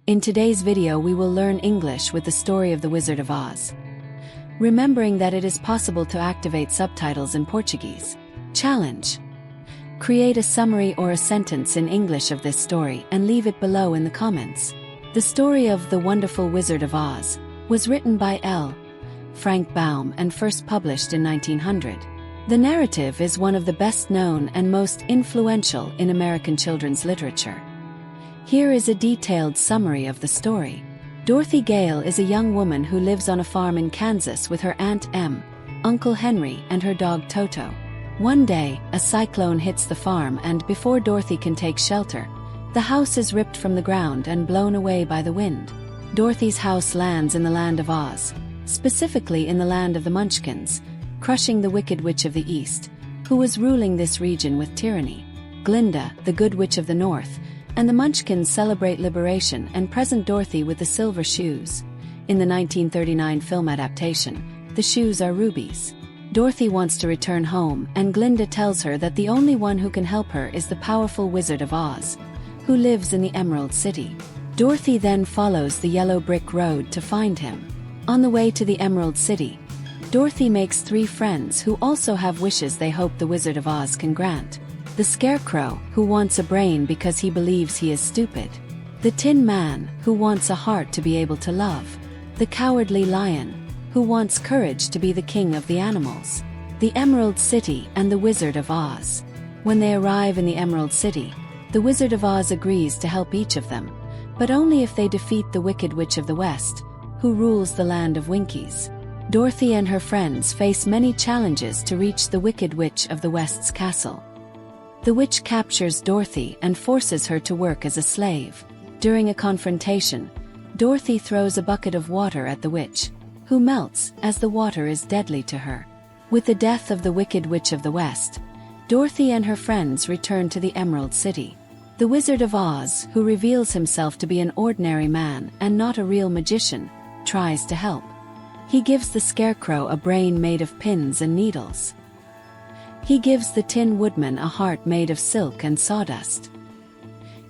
In today's video we will learn English with the story of the Wizard of Oz. Remembering that it is possible to activate subtitles in Portuguese. Challenge. Create a summary or a sentence in English of this story and leave it below in the comments. The story of The Wonderful Wizard of Oz was written by L. Frank Baum and first published in 1900. The narrative is one of the best-known and most influential in American children's literature. Here is a detailed summary of the story. Dorothy Gale is a young woman who lives on a farm in Kansas with her Aunt Em, Uncle Henry, and her dog Toto. One day, a cyclone hits the farm and before Dorothy can take shelter, the house is ripped from the ground and blown away by the wind. Dorothy's house lands in the land of Oz, specifically in the land of the Munchkins, crushing the Wicked Witch of the East, who was ruling this region with tyranny. Glinda, the Good Witch of the North, and the Munchkins celebrate liberation and present Dorothy with the silver shoes. In the 1939 film adaptation, the shoes are rubies. Dorothy wants to return home and Glinda tells her that the only one who can help her is the powerful Wizard of Oz, who lives in the Emerald City. Dorothy then follows the yellow brick road to find him. On the way to the Emerald City, Dorothy makes 3 friends who also have wishes they hope the Wizard of Oz can grant. The Scarecrow, who wants a brain because he believes he is stupid. The Tin Man, who wants a heart to be able to love. The Cowardly Lion, who wants courage to be the king of the animals. The Emerald City and the Wizard of Oz. When they arrive in the Emerald City, the Wizard of Oz agrees to help each of them, but only if they defeat the Wicked Witch of the West, who rules the land of Winkies. Dorothy and her friends face many challenges to reach the Wicked Witch of the West's castle. The witch captures Dorothy and forces her to work as a slave. During a confrontation, Dorothy throws a bucket of water at the witch, who melts as the water is deadly to her. With the death of the Wicked Witch of the West, Dorothy and her friends return to the Emerald City. The Wizard of Oz, who reveals himself to be an ordinary man and not a real magician, tries to help. He gives the Scarecrow a brain made of pins and needles. He gives the Tin Woodman a heart made of silk and sawdust.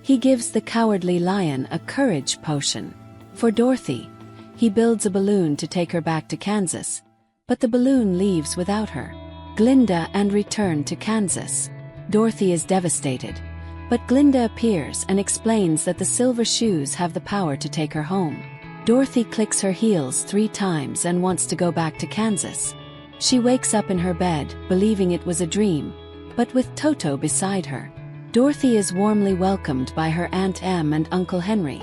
He gives the Cowardly Lion a courage potion. For Dorothy, he builds a balloon to take her back to Kansas, but the balloon leaves without her. Glinda and return to Kansas. Dorothy is devastated, but Glinda appears and explains that the silver shoes have the power to take her home. Dorothy clicks her heels 3 times and wants to go back to Kansas. She wakes up in her bed, believing it was a dream, but with Toto beside her. Dorothy is warmly welcomed by her Aunt Em and Uncle Henry.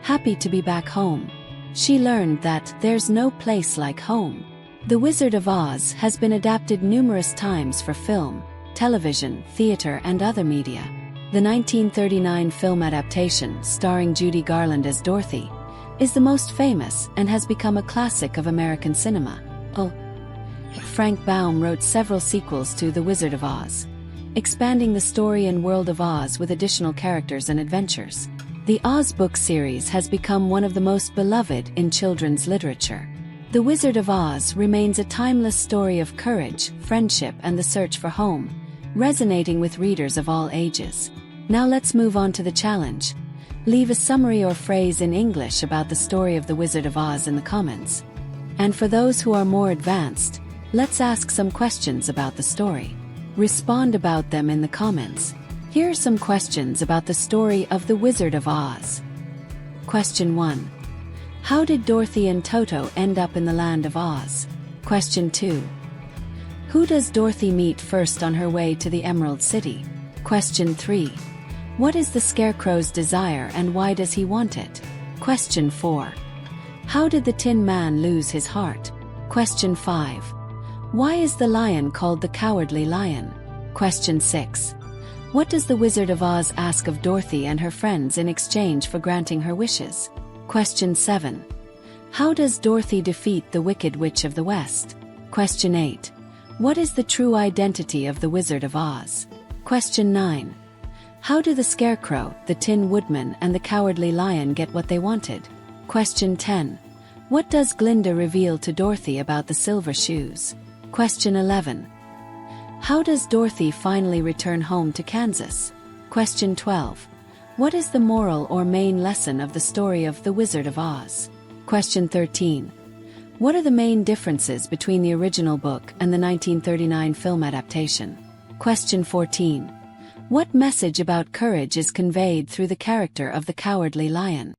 Happy to be back home, she learned that there's no place like home. The Wizard of Oz has been adapted numerous times for film, television, theater, and other media. The 1939 film adaptation, starring Judy Garland as Dorothy, is the most famous and has become a classic of American cinema. Frank Baum wrote several sequels to The Wizard of Oz, expanding the story and world of Oz with additional characters and adventures. The Oz book series has become one of the most beloved in children's literature. The Wizard of Oz remains a timeless story of courage, friendship, and the search for home, resonating with readers of all ages. Now let's move on to the challenge. Leave a summary or phrase in English about the story of The Wizard of Oz in the comments. And for those who are more advanced, let's ask some questions about the story. Respond about them in the comments. Here are some questions about the story of The Wizard of Oz. Question 1. How did Dorothy and Toto end up in the land of Oz? Question 2. Who does Dorothy meet first on her way to the Emerald City? Question 3. What is the Scarecrow's desire and why does he want it? Question 4. How did the Tin Man lose his heart? Question 5. Why is the lion called the Cowardly Lion? Question 6. What does the Wizard of Oz ask of Dorothy and her friends in exchange for granting her wishes? Question 7. How does Dorothy defeat the Wicked Witch of the West? Question 8. What is the true identity of the Wizard of Oz? Question 9. How do the Scarecrow, the Tin Woodman, and the Cowardly Lion get what they wanted? Question 10. What does Glinda reveal to Dorothy about the silver shoes? Question 11. How does Dorothy finally return home to Kansas? Question 12. What is the moral or main lesson of the story of The Wizard of Oz? Question 13. What are the main differences between the original book and the 1939 film adaptation? Question 14. What message about courage is conveyed through the character of the Cowardly Lion?